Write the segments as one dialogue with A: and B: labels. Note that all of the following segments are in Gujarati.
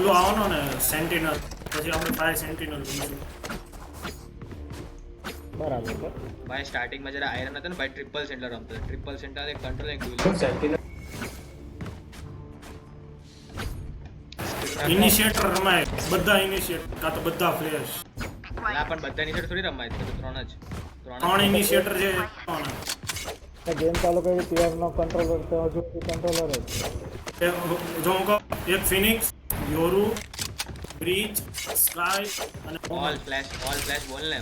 A: બાજુ આવવાનો ને સેન્ટિનલ પછી આપણે 5 સેન્ટિનલ લઈશું
B: બરાબર છે
C: ભાઈ સ્ટાર્ટિંગ માં જરા આયરન હતો ને ભાઈ ટ્રિપલ સેન્ટર રમતો ટ્રિપલ સેન્ટર એક કંટ્રોલ એક ડ્યુઅલ સેન્ટિનલ
A: ઇનિશિયેટર રમાય બધા ઇનિશિયેટર કા તો બધા ફ્લેશ
C: ના પણ બધા ઇનિશિયેટર થોડી રમાય છે તો
A: ત્રણ ઇનિશિયેટર જે
B: ગેમ ચાલુ કરી પીઆર નો કંટ્રોલર તો હજુ કંટ્રોલર જ
A: જો હું કહું એક ફિનિક્સ યોરુ બ્રીચ સ્કાય અને
C: ઓલ ફ્લેશ બોલ ને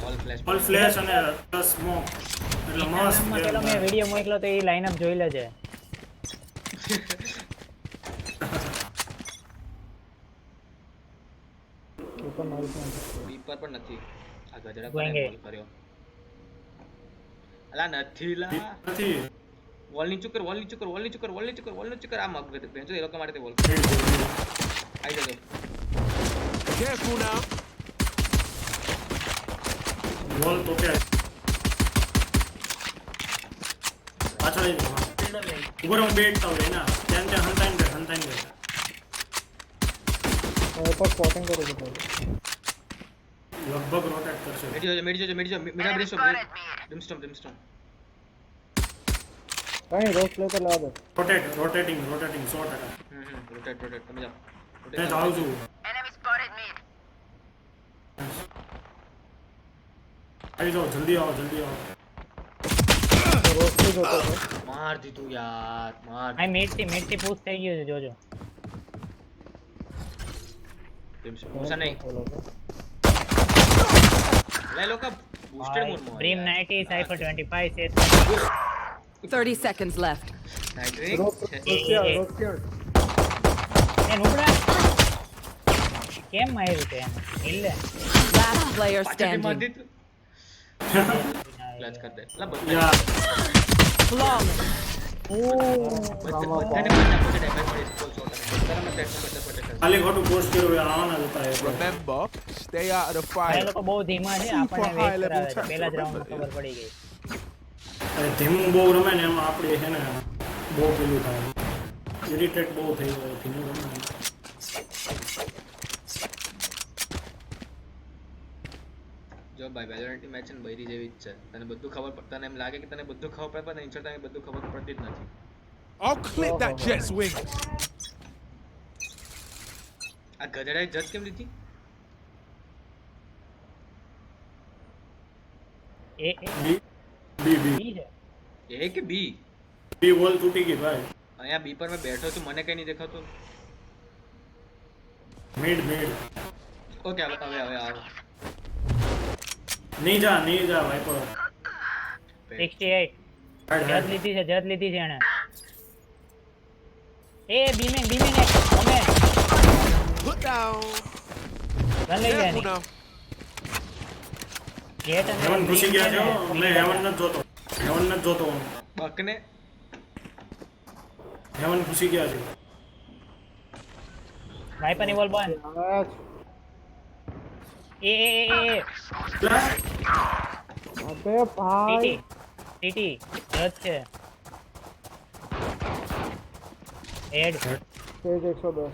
C: ઓલ
A: ફ્લેશ અને સ્મોક એટલે મસ્ત
B: પેલો મેં વિડિયો મોકલ્યો તો એ લાઈનઅપ જોઈ લેજે
C: બીપર પણ નથી આ ગજડા પર બોલ કર્યો અલા નથી વોલ નીચું કર આ મગ બેંચો એ લોકો માટે વોલ આઈ જજો
D: Careful now.
A: વોલ તો કે પાછળ ઉપર હું બેઠતા હોય ના ત્યાં હંતાઈને બે
B: ઉપર સ્પોટિંગ કરું છું
A: લગભગ રોટેટ કરશે
C: મીડા બ્રેસ્ટો ડિમસ્ટોમ
B: કઈ રોસ પ્લે તો લાવ દે
A: રોટેટિંગ 100%
C: રોટેટ તમે જાઓ
A: મેં જાઉં છું આવી જાઓ જલ્દી આવો
B: રોસ પ્લે જોતો છે
C: માર દીધું યાર
B: આ મેટથી પુશ થઈ ગયું છે જોજો
C: પૂછા નહીં લે લોકો બૂસ્ટેડ મોડ માં
B: Brim 90 Cypher 25 છે
E: 30 seconds left.
B: રોસ એ નુબડા કેમ માર્યું તે ઇલ્લે
E: Last player
C: માર
E: standing.
C: દીધું ક્લચ કર દે લા
A: યાર
E: Flawless.
C: બધાને પાછા ડેમેજ મળી સ્કોર શોટ અને બધા
A: ખાલી ખોટું પોસ્ટ કર્યું હોય આવાના જતા એ
D: Remember, stay out of the
B: આ
D: fire.
B: લોકો બહુ ધીમા છે આપણને વેઇટ કરાવે છે પહેલા જ રાઉન્ડમાં ખબર પડી ગઈ
A: અરે ધીમું બહુ રમે ને એમાં આપણે છે ને બહુ પેલું થાય ઇરિટેટ બહુ થઈ જાય ધીમું રમે ને.
C: જો ભાઈ વેલોરન્ટ મેચ ને બૈરી જેવી જ છે તને બધું ખબર તને એમ લાગે કે તને બધું ખબર પડે પણ ઇન્સ્ટા ટાઈમે બધું ખબર પડતી જ નથી
D: I'll clip that jet's wing.
C: આ ગધેડાએ જજ કેમ લીધી
B: એ
A: બી બી બી
B: બી છે
C: એ કે બી
A: બી વોલ તૂટી ગઈ ભાઈ
C: અહીંયા બી પર મેં બેઠો છું મને કઈ નહીં દેખાતું
A: મિડ
C: ઓકે હવે આવો
A: નહીં જા ભાઈ પર
B: 68 જજ લીધી છે એને એ બીમે એક ઓમે
D: Put down.
B: ગન લઈ
D: Careful
B: જાય
D: now.
B: જેટ અને
A: હેવન ઘુસી ગયા છો મેં હેવન નથી જોતો હું
C: બકને
A: હેવન ઘુસી ગયા છે
B: વાઇપરની બોલ બંધ એ
A: પ્લસ
B: અબે ભાઈ ટીટી જજ છે એડ સ્ટેજ 110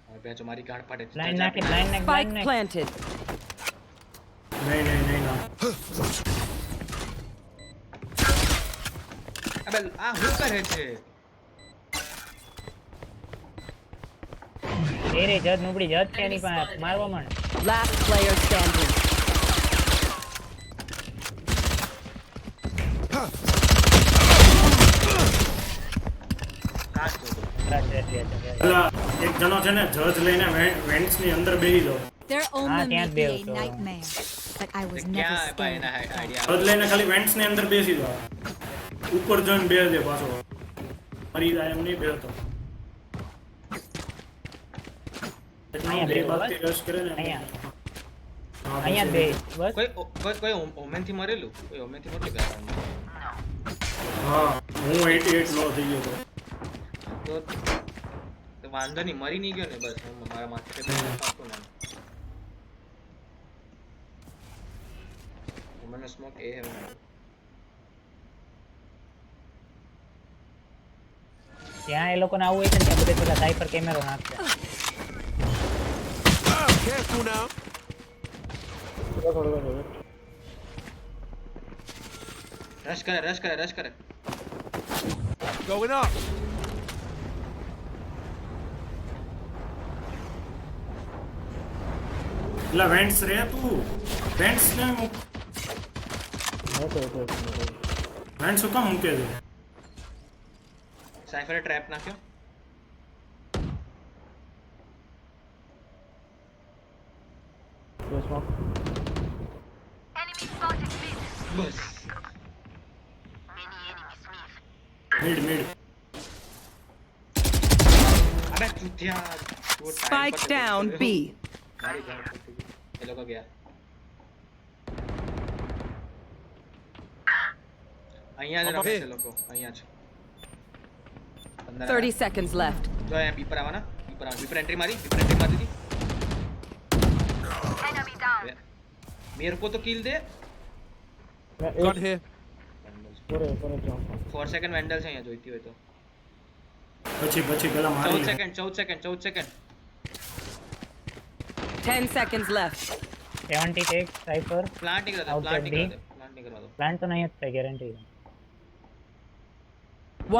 C: હવે બેચો મારી ગાંઠ ફાટે
B: લાઈન નાખી લાઈન
E: Spike
B: નાખ
E: planted.
A: નહીં ના
C: અબે આ હું કરે છે
B: એ રે જજ નુબડી જજ છે એની પાસે મારવા માંડ
E: Last player standing.
C: કાચ તો
A: પેલા એક જણો છે ને જજ લઈને વેન્ટ્સ ની અંદર બેહી જાવ
F: Their
B: Ah,
F: omen
B: can't
F: may
B: be
F: be a
B: also.
F: nightmare, but I was never
C: ક્યાં ભાઈ
F: scared.
C: એના આઈડિયા
A: જજ લઈને ખાલી વેન્ટ્સ ની અંદર બેસી જાવ ઉપર જઈને બેસ દે પાછો મરી જાય એમ નહીં બેસતો
B: અહીંયા
A: બે
B: બે
A: બાજુથી રશ કરે ને
B: અહીંયા.
A: હા,
B: અહીંયા બે બસ
C: કોઈ ઓમેન થી મરેલું કોઈ ઓમેન થી મરેલું ગયા
A: હા હું 88 લો થઈ ગયો હતો
C: તો વાંધો નહીં મરી નહીં ગયો ને બસ હું મારા માથે પાકું ના મને સ્મોક એ હે
G: ત્યાં એ લોકોને આવું હોય છે ને ત્યાં બધે પેલા સાયપર કેમેરો નાખશે.
D: Careful now.
B: થોડો
C: રશ કરે.
D: Going up.
A: એટલે વેન્ટ્સ રે તું વેન્ટ્સ ને મૂક વેન્ટ્સ શું કામ મૂકે છે
C: સાયફરે ટ્રેપ નાખ્યો. બસ
A: મિડ
C: અબે ચૂતિયા.
E: Spike down B.
C: મારી જાન ફૂટી ગઈ. એ લોકો ગયા. અહીંયા જ રમે છે લોકો. અહીંયા છે.
E: 30 seconds left.
C: જો અહીંયા બી પર આવવાના. બી પર એન્ટ્રી મારી દીધી. मेरे को तो किल दे.
D: Gun here.
C: 4 સેકન્ડ વેન્ડલ છે અહીંયા જોઈતી હોય તો.
A: પછી પેલા મારી
C: 14 second.
E: 10 seconds left.
G: 70 take Cypher.
C: Plant નહીં કરવા દો.
G: પ્લાન તો નહીં જ થાય guarantee.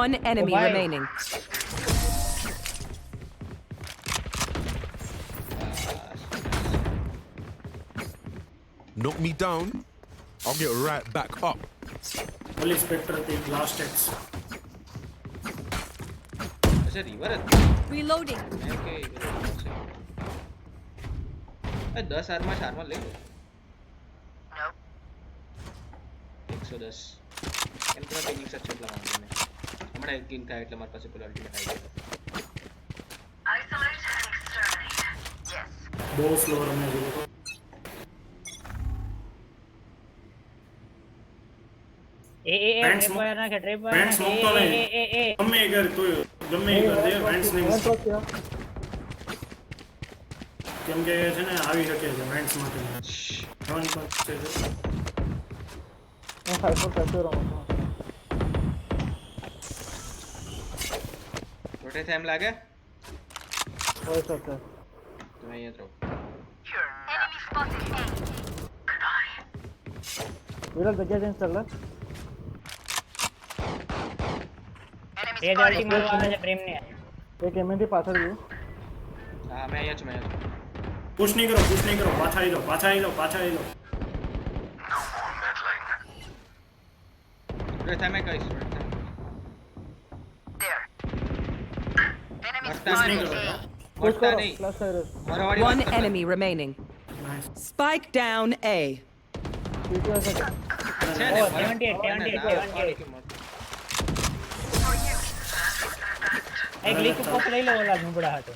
E: One enemy
G: bye.
E: remaining.
D: Knock me down. I'll get right back up.
A: Police spectre થી લાસ્ટ એક્સ
C: અચ્છા રિવર જ
F: Reloading.
C: કે 10 આરમાં લઈ લો. 110 એમ તો ટેકનિક સચ એટલા માંગતો ને હમણાં એક કિલ થાય એટલે મારી પાસે પેલો અલ્ટિમેટ આવી ગયો.
A: બહુ સ્લો રમે છે લોકો Friends mo- Friends મૂકતો નહીં ગમે એ કર તું ગમે એ કર દે વેન્ટ્સ નહીં કેમ કે છે ને આવી શકે છે વેન્ટ્સ માટે નોન પર છે
C: રોટેટ એમ લાગે
B: હોય શકે
C: તમે અહીંયા જ રહો.
B: વિરલ જગ્યા ચેન્જ કર લે
G: તે જ અલ્ટી મારવા આવે છે પ્રેમને.
B: એક એમએનથી પાછળ ગયું
C: હા મેં અહીંયા છું.
A: પુશ નહીં કરો પાછા આવી લો
C: રોટેટ એમ કહીશ.
A: પુશ નહીં કરો
C: મરતા નહીં.
B: પ્લસ સાઈડ
C: મરવાડી
E: One
C: વાત કર.
E: enemy remaining.
A: Nice
E: Spike down A.
B: PT હશે
C: છે ને,
G: 78. એક લીક ઉપર લઈ લો ઓલા નુબડા હાથે.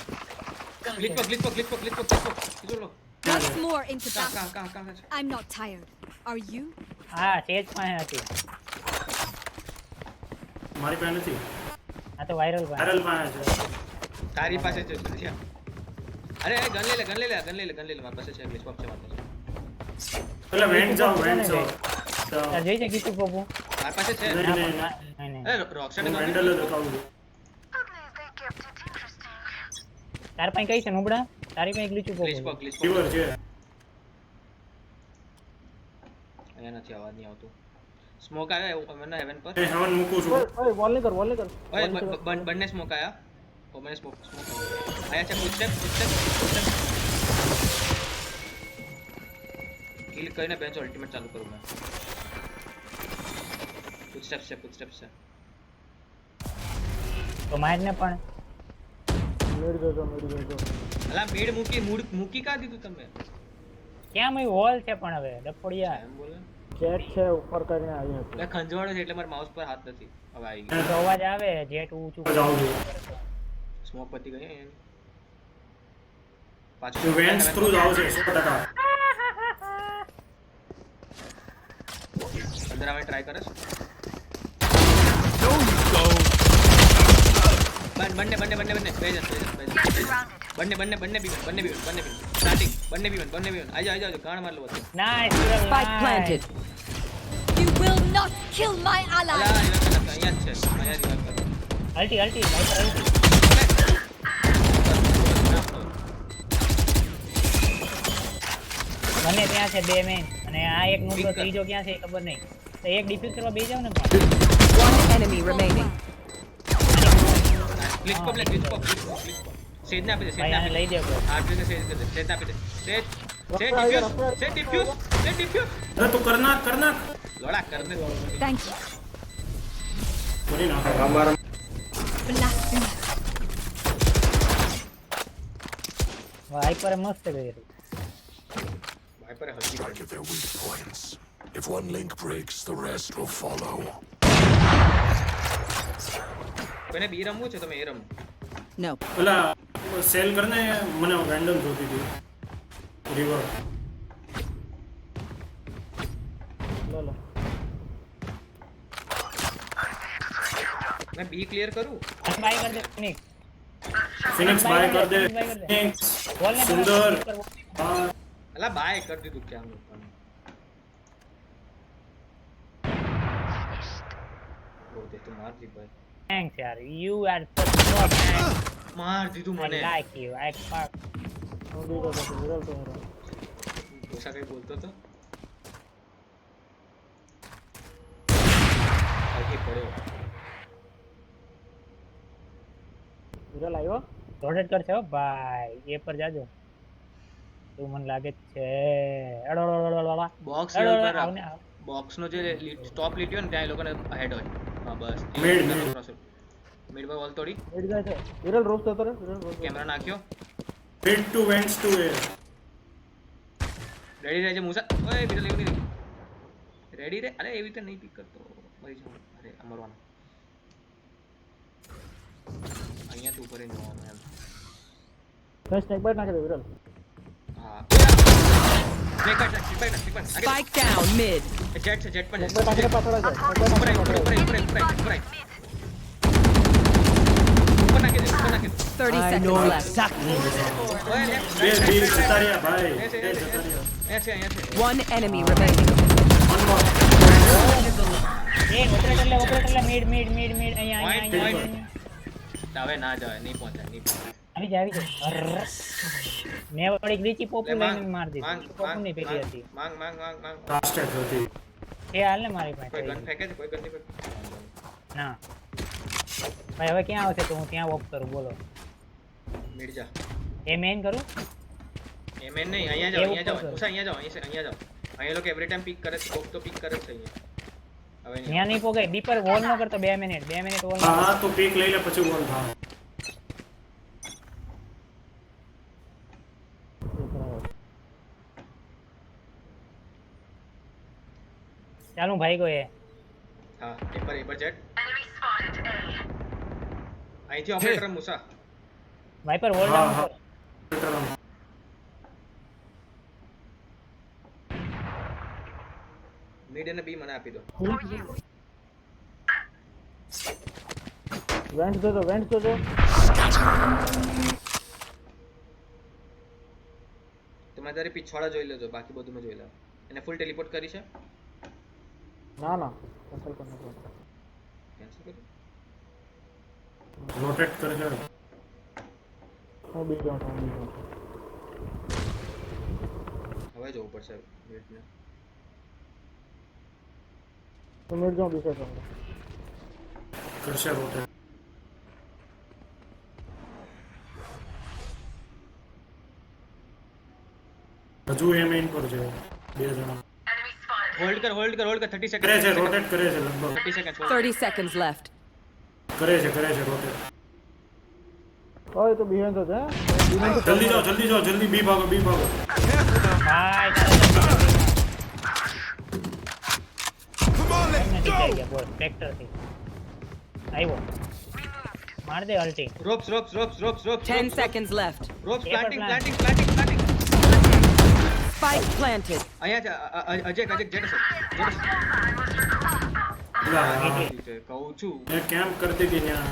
C: ક્લિક પર કીધું લો.
F: Once more into
C: કાં
F: battle.
C: છે.
F: I'm not tired. Are you?
G: હા તેજ પાસે હતી.
A: મારી પાસે નથી
G: આ તો વાયરલ પાસે.
A: વાયરલ પાસે છે
C: તારી પાસે છે છે. અરે ગન લઈ લે મારી પાસે છે ગ્લિચ બોક્સ છે મારી પાસે.
A: એટલે વેન્ટ જાઓ
G: તાર જોઈ છે કીધું પપ્પુ.
C: મારી પાસે છે.
G: નહીં.
C: અરે રોકસ્ટાર
A: હું
C: ગન
A: વેન્ડલ જ દેખાવું છું
G: તાર પાસે કઈ છે નુબડા? તારી પાસે glitch
C: glitch
G: Pappu.
C: Box
A: fever છે
C: અહીંયા નથી અવાજ નહીં આવતો. સ્મોક આવ્યા મને હેવન પર.
A: એ હેવન મૂકું છું
B: ઓય વોલ નહીં કર
C: ઓય બંને સ્મોક આયા. મને સ્મોક આયા છે. ફૂટસ્ટેપ કિલ કરીને બેન્ચ અલ્ટિમેટ ચાલુ કરું મેં. ફૂટસ્ટેપ છે.
G: તો મારને પણ
B: મેડ જોજો
C: અલા મેડ મૂકી કા દીધું તમે
G: ક્યાં મય વોલ છે પણ હવે ડફોડિયા.
C: એમ બોલે
B: ચેટ છે ઉપર કરીને આવી હતી
C: એટલે ખંજવાળો છે એટલે મારા માઉસ પર હાથ નથી. હવે આવી ગયો.
G: તો અવાજ આવે જેટ ઊંચું.
A: જાઉં છું
C: સ્મોક પતી ગઈ એની.
A: તું
C: પાછું
A: વેન્ટ્સ થ્રુ જાવ છે 100%
C: અંદર આવે ટ્રાય કરે છે. બંને બે સ્ટાર્ટિંગ બંને બી આજો ગાણ માર લો બધું.
G: Nice.
E: Spike planted.
F: You will not kill my ally.
C: અહીંયા જ છે. અહીંયા રિવાઇવ કર.
G: અલ્ટી અલ્ટી વાઇપર અલ્ટી મને ત્યાં છે 2 મેન અને આ એક નું તો ત્રીજો ક્યાં છે એ ખબર નહીં તો એક ડિફ્યુઝ કરવા બેસી જાવ ને પણ
E: One enemy remaining.
C: ગ્લિચ પop લે ગ્લિચ પop સેજ ને આપી દે સેજ
G: ભાઈ
C: ને
G: આને
C: આપી
G: લઈ
C: દે
G: દે bro.
C: આ આપી દે સેજ કરી દે સેજ ને આપી દે સેજ સેજ ડિફ્યુઝ
A: અરે તું કરના
C: લોડા કરને દો
F: Thank you.
A: કરી નાખ
F: Blasphemy.
G: વાઇપર મસ્ત કર્યું
C: વાઇપર હલકી કરી
H: Target their weak points. If one link breaks, the rest will follow.
C: કોઈને બી રમવું છે તમે એ રમો
E: No.
A: પેલા સેલ કરને મને રેન્ડમ જોતી હતી રિવર
B: લો
C: मैं बी क्लियर करूं
G: બાય કર દે ફિનિક્સ
A: ફિનિક્સ બાય કર દે ફિનિક્સ
G: વોલ ને
A: સુંદર હા
C: अला बाय कर दी तू क्या वो दे तो मार दी भाई
G: થેન્ક્સ યાર યુ આર સો મેન
C: मार दी तू
G: I
C: मने
G: like you I fuck
B: હું બીજો તો વિરલ તો હેરો
C: ऐसा कहीं बोलता तो आगे पड़े हो
B: વિરલ આવ્યો
G: રોટેટ કરશે હો ભાઈ એ પર જાજો તું મને લાગે છે અડોડોડોડોડા
C: बॉक्स
G: આવને આવ
C: बॉक्स નો જે ટોપ લીટ્યો ને ત્યાં એ લોકોને હેડ હોય હા બસ
A: Mid.
C: મિડ પર વોલ તોડી
B: હેડ જાય છે વિરલ રોસ્ટ થતો રે વિરલ રોસ્ટ
C: કેમેરા નાખ્યો
A: ફિટ ટુ વેન્ટ્સ ટુ એ
C: રેડી રહેજે મૂસા ઓય બીજો લેવું નહીં રેડી રે અરે એવી રીતે નહીં પિક કરતો મરી જાઉં અરે અમરવાના અહીંયાથી ઉપર જ જવાનું એમ
B: ફર્સ્ટ સ્નેક બાઈટ નાખી દે વિરલ
C: હા snake bite
E: Spike down mid.
C: Jett છે જેટ પણ
B: સ્નેક બાઈટ નાખી દે પાછળ જાય સ્નેક બાઈટ
C: ઉપર
B: નાખી
C: ઉપર
B: દે
C: ઉપર ઉપર ઉપર ઉપર નાખી દે
E: 30 seconds left.
C: ઓય
A: બે બી જતા રહ્યા ભાઈ
C: એ છે,
A: બે
C: એ છે.
A: જતા રહ્યા
C: અહીંયા છે
E: One enemy remaining.
A: One more
G: એ ઓપરેટર લે મિડ અહીંયા
C: Point,
G: અહીંયા
C: હવે ના જાય નહીં પહોંચાય નહીં પહોંચાય
G: આવી જાય મેં વળી ગ્રીચી પોપુ
C: લે, માંગ,
G: લઈને માર દીધી
C: માંગ,
G: પોપુ
C: માંગ,
G: ની પેલી હતી
C: માંગ
A: લાસ્ટ હતી
G: એ હાલ ને મારી
C: કોઈ
G: પાસે
C: ગન ફેંકે છે કોઈ ગન નહીં ફેંકે
G: ના ભાઈ હવે ક્યાં આવશે તો હું ત્યાં ઓફ કરું બોલો
C: મિડ જા
G: એ મેઇન કરું
C: એમ એન નહીં અહીંયા જાઓ
G: એવું
C: અહીંયા જાઓ
G: કરશો.
C: ઉષા અહીંયા જાઓ અહીંયા જાઓ અહીંયા લોકો એવરી ટાઈમ પિક કરે છે કોક તો પિક કરે છે અહીંયા હવે નહીં
G: ત્યાં નહીં પોગે ડીપર વોલ ન કરતો 2 મિનિટ વોલ
A: હા હા તો પીક લઈ લે પછી વોલ થા
G: ચાલુ ભાઈ ગયો એ
C: હા એપર જેટ અહીંથી ઓપરેટર મુસા
G: વાઇપર વોલ
A: હા
G: ડાઉન
A: હા
G: કર
C: મિડ અને બી મને આપી દો
B: વેન્ટ જોજો
C: તમે તારી પીછવાડા જોઈ લેજો બાકી બધું મેં જોઈ લેવા એને ફૂલ ટેલિપોર્ટ કરી છે
B: ના ના કેન્સલ કર નાખો
C: કેન્સલ કરી
A: રોટેટ કરશે
B: હું બીજો
C: હવે જવું પડશે મિડને
B: તો મિડ જો બીજો તો
A: કરશે રોટેટ હજુ એ મેઇન પર છે બે જણા
C: હોલ્ડ કર 30
A: કરે છે
C: સેકન્ડ
A: રોટેટ કરે છે લગભગ
C: 30 સેકન્ડ
E: 30 seconds left.
A: કરે છે રોટેટ
B: ઓય તો બિહાઇન્ડ તો છે
A: જલ્દી બી ભાગો
G: ભાઈ
D: Come on, let's
G: નથી
D: go.
G: થઈ ગયા બોલ ટ્રેક્ટર થી આવ્યો માર દે અલ્ટી
C: ropes
E: 10 seconds left.
C: Ropes
G: Paper
C: planting
G: plant.
E: Spike planted.
C: અહીંયા છે અજય જેટ છે કહું છું
A: મેં કેમ્પ કરતી હતી ત્યાં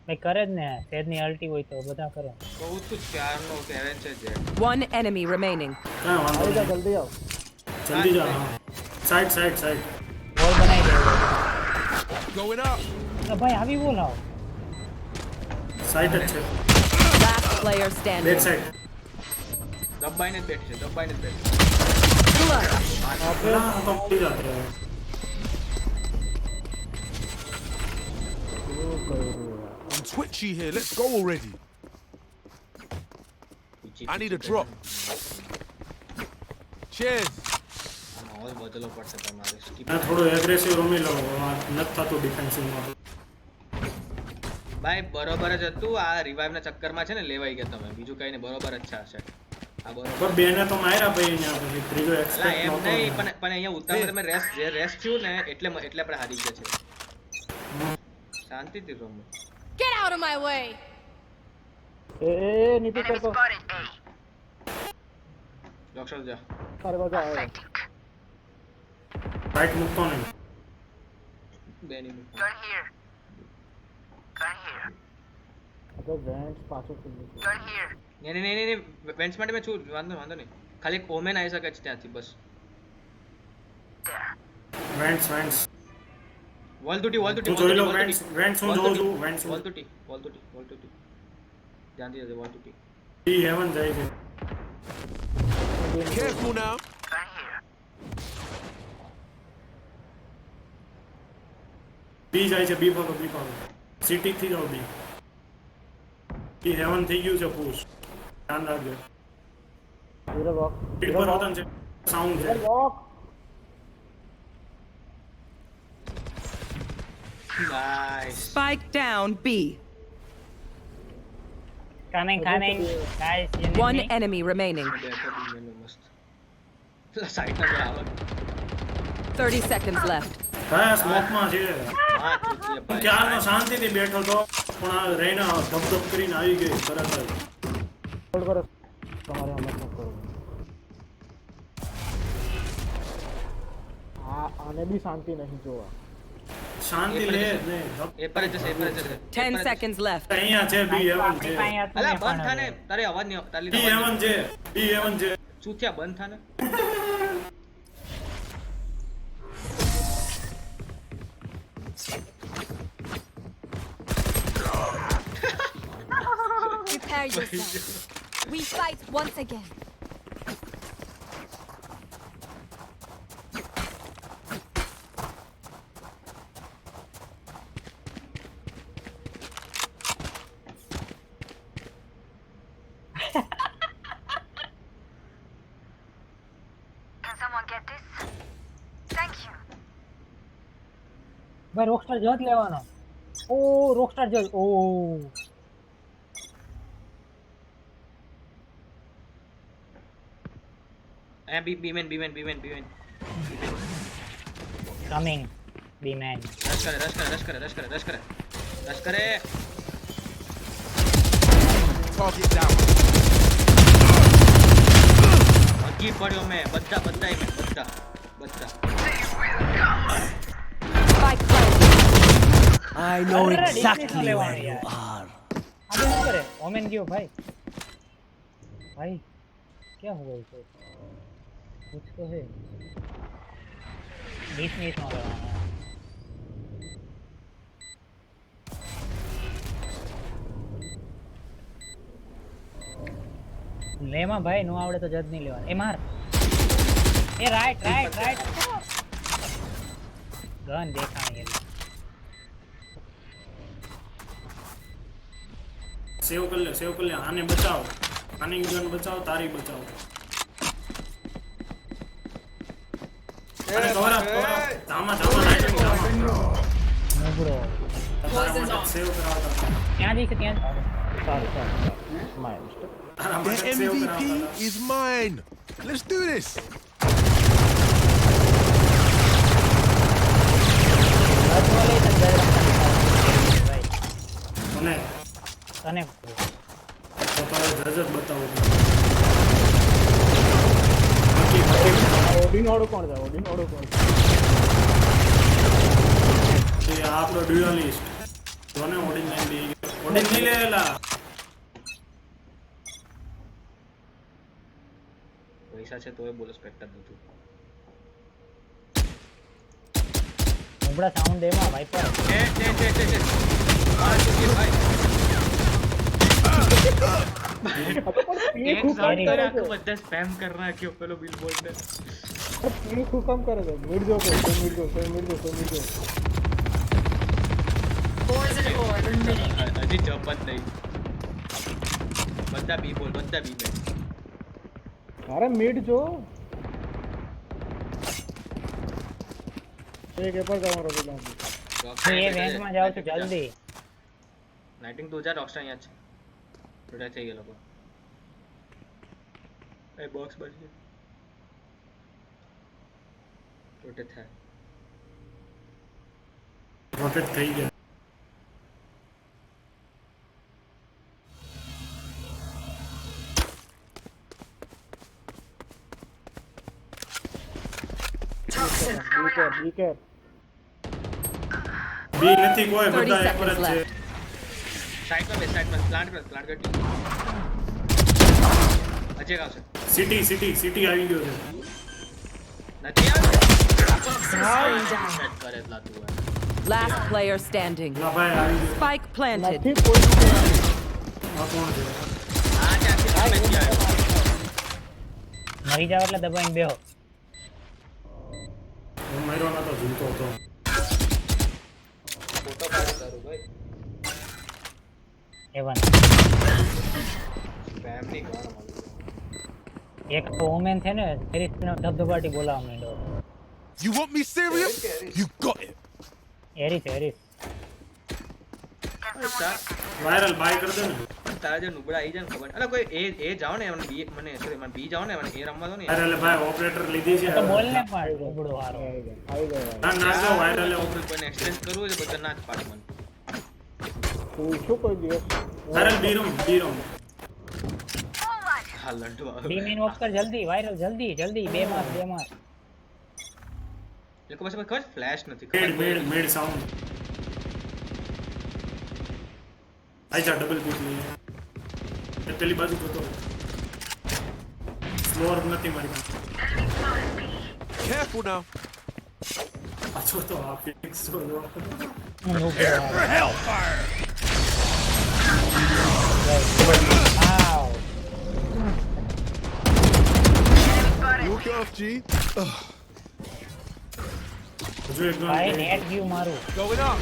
G: ભાઈ કરે જ ને તેજની અલ્ટી હોય તો બધા કરે
C: કહું છું ક્યારનો કેરેન છે જેટ
E: One enemy remaining.
A: કાંઈ વાંધો
B: આવી જા
A: નહીં
B: જલ્દી આવ
A: જલ્દી જા સાઈડ
G: વોલ બનાવી દે
D: Going up.
G: ભાઈ આવી વોલ આવ
A: સાઈડ જ છે
E: Last player
A: back
E: standing.
A: Side
C: દબાઈને જ બેઠી છે દબાઈને જ બેઠી
E: Clutch.
A: ના તો પડી જાત રે
D: I'm twitchy here. Let's go already. I need a drop. Cheers.
C: માહોલ બદલવો પડશે તમારે skip
A: ના થોડું એગ્રેસિવ રમી લો નથી થતું ડિફેન્સિવમાં
C: ભાઈ બરોબર જ હતું આ રિવાઇવ ના ચક્કરમાં છે ને લેવાઈ ગયા તમે બીજું કઈ નહીં બરોબર જ છે આ બરોબર
A: પણ બેને તો માર્યા ભાઈ અહીંયા પછી ત્રીજો
C: અલા
A: એક્સપેક્ટ
C: એમ
A: નહોતો
C: નહીં પણ અહીંયા ઉતાવળ તમે રેસ્ટ થયું ને એટલે આપણે હારી ગયા છે શાંતિથી રમો
F: Get out of my way!
B: એ નીતિ કરતો
C: ડોક્ટર જા
B: તારે બાજુ આવે
A: રાઈટ મૂકતો નહીં
C: બેની
B: તો વેન્ટ્સ પાછું ખુલ્લું છે
C: નહીં વેન્ટ્સ માટે મેં છું વાંધો નહીં ખાલી એક ઓમેન આવી શકે છે ત્યાંથી બસ
A: વેન્ટ્સ
C: વોલ ટુ
A: હું જોઈ લો વેન્ટ્સ હું જોઉં છું વેન્ટ્સ
C: વોલ ટુ ટી ધ્યાનથી જજો વોલ ટુ ટી
A: બી હેવન જાય છે
D: Careful now.
A: બી જાય છે બી ભાગો સિટી થી જાઓ બી હેવન થઈ ગયું છે પુશ ધ્યાન રાખજો
B: ઝીરો લોક
A: સ્પીડ પર હોતન છે સાઉન્ડ છે
B: લોક
C: nice
E: Spike down B.
G: Coming. Guys, you need
E: One
G: me?
E: enemy remaining.
C: બેઠો બી મેનો મસ્ત સાઈડ ના આવો
E: 30 seconds left.
A: કયા સ્મોકમાં છે
C: હા ચૂતિયા
A: હું
C: ભાઈ
A: ક્યારનો શાંતિથી બેઠો તો પણ આ રહીને ધબધબ કરીને આવી ગઈ તરત જ
B: હોલ્ડ કરો તમારે હમત ન કરો આને બી શાંતિ નહીં જોવા
A: શાંતિ લે ને
C: એ પર જશે
E: 10 seconds left.
A: અહીંયા છે બી હેવન છે
G: આપણી પાસે હતું
C: અલા
G: ને
C: બંધ
G: પણ
C: થાને
G: હવે.
C: તારે અવાજ નહીં તારી
A: બી હેવન છે
C: ચૂતિયા બંધ થાને
F: Prepare yourself. We fight once again.
G: ભાઈ રોકસ્ટાર જજ લેવાનો ઓ રોકસ્ટાર જજ ઓ
C: અહીંયા બીમેન
G: કમિંગ બી મેન
C: રશ કરે
D: Target down.
C: હજી પડ્યો મેં બધા
E: Spike planted.
G: I know exactly where you are अबे શું કરે ઓમેન ગયો ભાઈ क्या हुआ इसे कुछ तो है बीच में इतना लगाना લેમાં ભાઈ નો આવડે તો જજ નહીં લેવાનું એ માર એ રાઈટ ગન દેખાણી એટલે
A: સેવ કરી લે આને બચાવ આની ગન બચાવ તારી બચાવ અરે કવર અપ ધામા
G: નબળો
A: સેવ કરાવતા
G: ત્યાં દેખ ત્યાં
B: સારું માય મિસ્ટેક
A: તારા
D: The
A: માટે સેવ
D: MVP
A: કરાવતા
D: is mine. Let's do this.
A: અને
G: તને
A: તો તારે જજ બતાવું
B: ઓડિન વાળું કોણ છે
A: એ આપણો ડ્યુઅલિસ્ટ જોને ઓડિન નહીં લેલા
C: પૈસા છે તોય બોલો સ્પેક્ટર બધું
G: ઉબડા સાઉન્ડ દેમાં વાઇપર
C: ભાઈ એક શોટ કરે આખું બધા સ્પેમ કર નાખ્યો પેલો બિલબોર્ડ ને
B: પીળી શું કામ કરે છે? મિડ જો કોઈ મિડ જો
C: હજી જપ જ નહીં બધા બી બોલ બધા બી બેન
B: અરે મિડ જો એક પર તમારો પેલા
G: હું એ બેંકમાં જાઉં છું જલ્દી.
C: નાઇટિંગ 2000 ઓક્સ્ટ્રા અહીંયા છે રોટેટ થઈ ગયા લોકો એ બોક્સ બચી રોટેટ થાય
A: રોટેટ થઈ ગયા.
B: બીકે
A: બી નથી કોઈ
E: 30
A: બધા એક પર
E: seconds
A: જ છે.
E: left.
C: સાઈડ પર પ્લાન્ટ કરી અજય આવશે
A: સિટી આવી ગયો છે.
C: નથી આવ્યો સેટ કરે એટલા તું
E: Last player standing.
A: ના ભાઈ આવી ગયો.
E: Spike planted.
B: નથી કોઈ
A: આ કોણ છે?
C: આ ત્યાંથી તમે જ આવ્યો
G: મરી જાવ એટલે દબાઈને બેહો.
A: હું માર્યો નતો ઝૂલતો હતો.
C: ફોટો પાડ કરું ભાઈ
G: એવન
C: સ્પેમ ની ગાળ મારું
G: એક વુમેન છે ને તેરીનો ધબધબાટી બોલાવા માંડ્યો.
D: You want me serious? You got it.
G: એરિસ
A: વાયરલ બાય કર દે ને.
C: તારા જે નુબડા આવી જાય ને ખબર અલા કોઈ એ જાવ ને મને બી મને સોરી મને બી જાવ ને મને એ રમવા દો ને
A: વાયરલ ભાઈ ઓપરેટર લીધી છે.
G: તો બોલ ને પણ ઉબડો હારો.
B: આવી ગયો
A: ના ના જો વાયરલ
C: કોઈને એક્સચેન્જ કરવું હોય તો બધા ના જ પાડ મને
B: તું શું કોઈ દિવસ
A: વાયરલ બી રૂમ
C: હા લંડવા
G: બી મેન વોક કર જલ્દી વાયરલ જલ્દી બે માર
C: લોકો પાસે ખબર ફ્લેશ નથી
A: મેડ સાઉન્ડ આજા ડબલ પીક લઈ એ પેલી બાજુ જતો ફ્લોર નથી મારી પાસે.
D: Careful now.
A: પાછો તો આ ફિક્સ તો
D: Hellfire. You okay off, G?
A: હજુ એક
G: ભાઈ
A: ગન
G: નેટ વ્યૂ મારું.
D: Going up.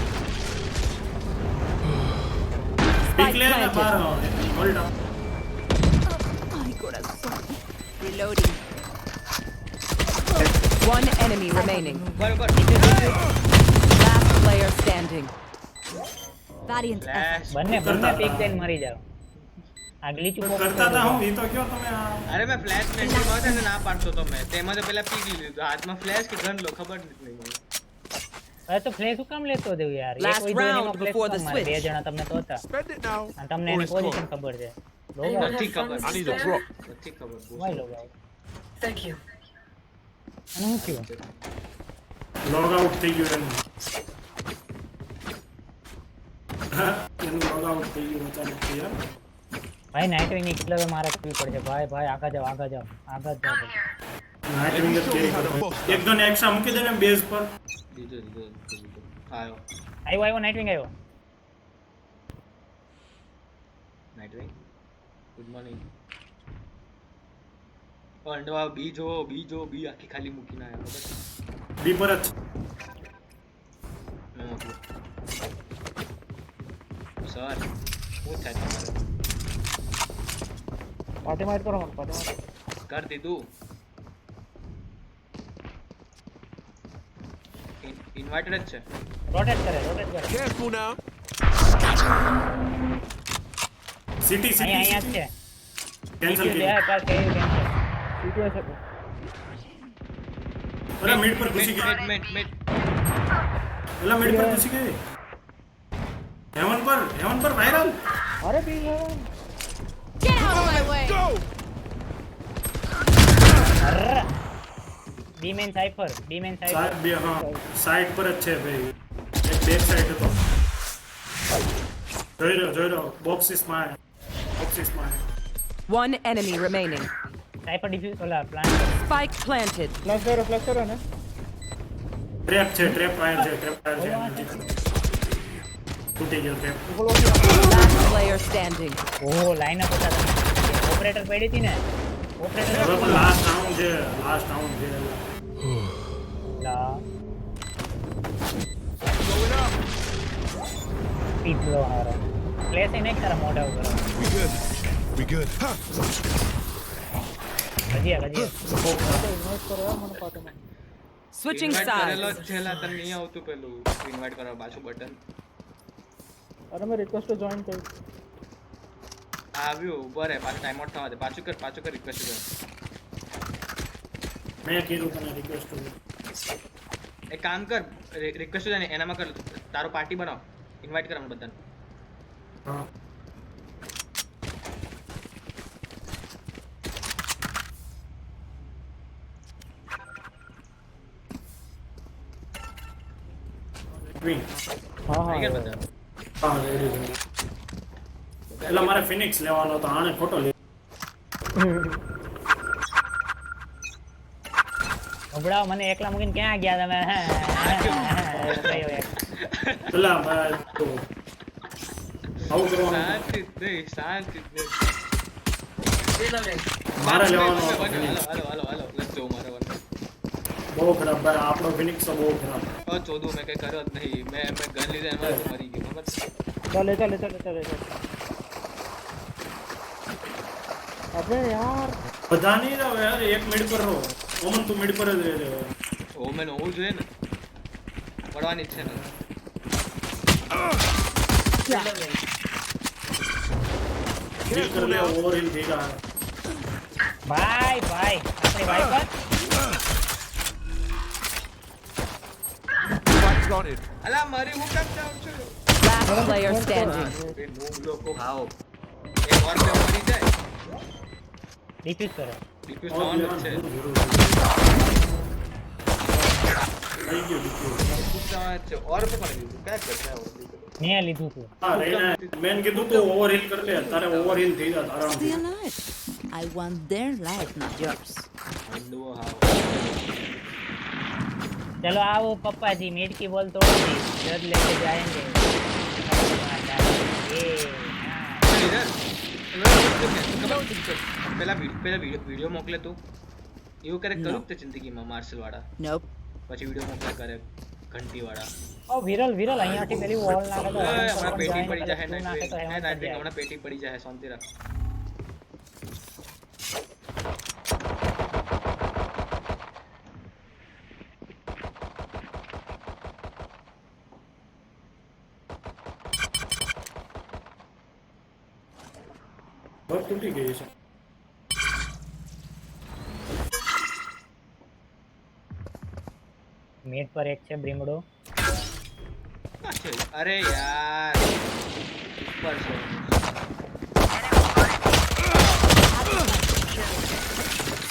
A: પીક લે ને બાર hold up.
E: Reloading. One enemy remaining.
C: બરોબર
E: Last player standing.
F: Valiant effort.
C: Flash
G: બંને પીક દઈને મરી જાવ. આગલી ચૂપ
A: કરતા હતા હું એ તો કયો તમે આ
C: અરે મેં ફ્લેશ મેન્ટી માં ને ના પાડતો તો મેં તેમાં તો પેલા પીક લીધું હાથમાં ફ્લેશ કે ગન લો ખબર નથી મને
G: અરે તો ફ્લેશ શું કામ લેતો દેવ યાર?
E: Last
G: કોઈ જોઈને
E: round
G: એમાં flash
E: before the
G: કેમ મારે?
E: switch.
G: બે જણા તમને તો હતા
D: Spend it now.
G: અને તમને
D: Or
G: any
D: it's gone.
G: Position ખબર છે.
C: નથી ખબર
D: I need a drop.
C: નથી ખબર
G: વાય લોગાવ.
F: Thank you.
G: અને શું થયું?
A: લોગ આઉટ થઈ ગયો એનું લોગ આઉટ થઈ ગયું અચાનક થી યાર.
G: ભાઈ નાઇટ વિંગ એટલે હવે મારે કરવી પડશે. ભાઈ આગળ જાવ
A: નાઇટ વિંગ જ કેરી કરતો. એક ગન એક્સ્ટ્રા મૂકી દે ને બેઝ પર.
C: દીધો આયો
G: આવ્યો નાઇટ વિંગ આવ્યો.
C: નાઇટ વે ગુડ મોર્નિંગ અંડવા બી જો બી આખી ખાલી મૂકીને આવ્યો ખબર
A: બી પર જ
C: મેં મોકલું સર શું થાય તમારે
B: પાટી માર કરો
C: કર દીધું ઇન્વાઇટેડ જ છે
G: રોટેટ કરે
D: Careful now.
A: સિટી
G: અહીંયા જ
A: સિટી
G: છે.
A: કેન્સલ
G: બે
A: કરી.
G: પાસ કરી કેન્સલ.
B: સીટીઓ છે
A: અરે મિડ પર ઘૂસી ગઈ.
C: મિડ
A: એલા મિડ પર ઘૂસી ગઈ. હેવન પર વાયરલ.
B: અરે B
F: Get out of my way.
D: Go.
G: B main Cypher
A: side બે હા સાઈડ પર જ છે ભાઈ. એક બેક સાઈડ હતો. જોઈ રહ્યો બોક્સિસમાં.
E: One enemy remaining.
G: Cypher defuse ઓલા પ્લાન
E: Spike planted.
B: ફ્લેશ કરો ને
A: ટ્રેપ છે. તૂટી ગયો ટેપ.
E: Last player standing.
G: ઓહો લાઈન અપ હતા તમે ઓપરેટર પડી હતી ને
A: હવે
G: ઓપરેટર
A: પણ લાસ્ટ રાઉન્ડ છે, લાસ્ટ રાઉન્ડ છે.
G: લા પીધો હારો પ્લેસ એને તારા મોઢા ઉપર
D: We good. We good. Ha!
G: ગજિયા
B: ઇન્વાઇટ કરો યાર મને પાર્ટીમાં.
E: Switching
C: Invite કરેલો
E: sides.
C: જ છેલ્લા તને નહીં આવતું પેલું ઇન્વાઇટ કરવા પાછું બટન
B: અરે મેં રિક્વેસ્ટ જોઈન કરી.
C: આવ્યું ઉભો રહે પાછું ટાઈમ આઉટ થવા દે પાછું કર રિક્વેસ્ટ કર
A: મેં કીધું તને રિક્વેસ્ટ
C: એક કામ કર રિક્વેસ્ટ છે ને એનામાં કર તારો પાર્ટી બનાવ ઇન્વાઇટ કર અમને બધાને
A: હા ક્વીન
B: હા
C: આવી ગયા
B: હા
C: બધા
A: હા રેડી છે. એટલે મારે ફિનિક્સ લેવાનો હતો, આને ખોટો લે.
G: હબડાવ મને એકલા મૂકીને ક્યાં ગયા તમે કયો એક
A: પેલા તો આવું કરવાનું
C: શાંતિ
A: મારે લેવાનો હતો
C: હાલો
A: Phoenix.
C: હાલો લેટ્સ ગો મારે વન
A: બહુ ખરાબ ભાઈ, આપણો ફિનિક્સ તો બહુ ખરાબ.
C: ચોદું મેં કઈ કર્યો જ નહીં મેં ગન લીધા એમાં તો મરી ગયો ખબર
B: ચાલે અબે યાર
A: બધા નહીં રહો યાર, એક મિડ પર રહો. ઓમન તું મિડ પર જ રહેજે.
C: ઓ મેન હોવું જોઈએ ને પડવાની જ છે ને
A: હિલ કર લે, ઓવર હિલ થઈ ગયા.
G: ભાઈ આપણી વાઈફ
D: Spike's planted.
C: અલા મારી હું કેમ જાઉં છું
E: Last player standing.
C: બે નૂબ લોકો ખાઓ એક ઓર બે મરી જાય
G: રિપીટ કરો
C: ડિફ્યુઝ
A: ઓર
C: થવાનું જ
A: લેવાનું
C: છે
A: જરૂર. થઈ ગયું ડિફ્યુઝ.
C: ડિફ્યુઝ થવાનું જ છે ઓર તો પણ લીધું ક્યાં કરતા
G: મેં લીધું તું
A: હા રેના મેન કીધું તું ઓવર હિલ કર લે, તારે ઓવર હિલ થઈ જાય આરામથી.
F: Still alive. I want their life, not yours.
C: હંડુઓ હાવ
G: चलो आओ पप्पा जी मीट की बॉल तोड़ दी जज लेके जाएंगे
C: પેલા વિડિયો મોકલે તું એવું કરે કરું તે જિંદગીમાં માર્શલ વાળા
F: Nope.
C: પછી વિડિયો મોકલે કરે ઘંટી વાળા
G: ओ विरल અહીંયાથી પેલી વોલ નાખે તો
C: હમણાં પેટી પડી જાય
G: તું નાખે તો હેમંત
C: નાઇટ
G: જાય.
C: હમણાં પેટી પડી જાય શાંતિ રાખ
A: બસ તૂટી ગઈ છે.
G: મીટ પર એક છે બ્રીમડો
C: અરે યાર ઉપર છે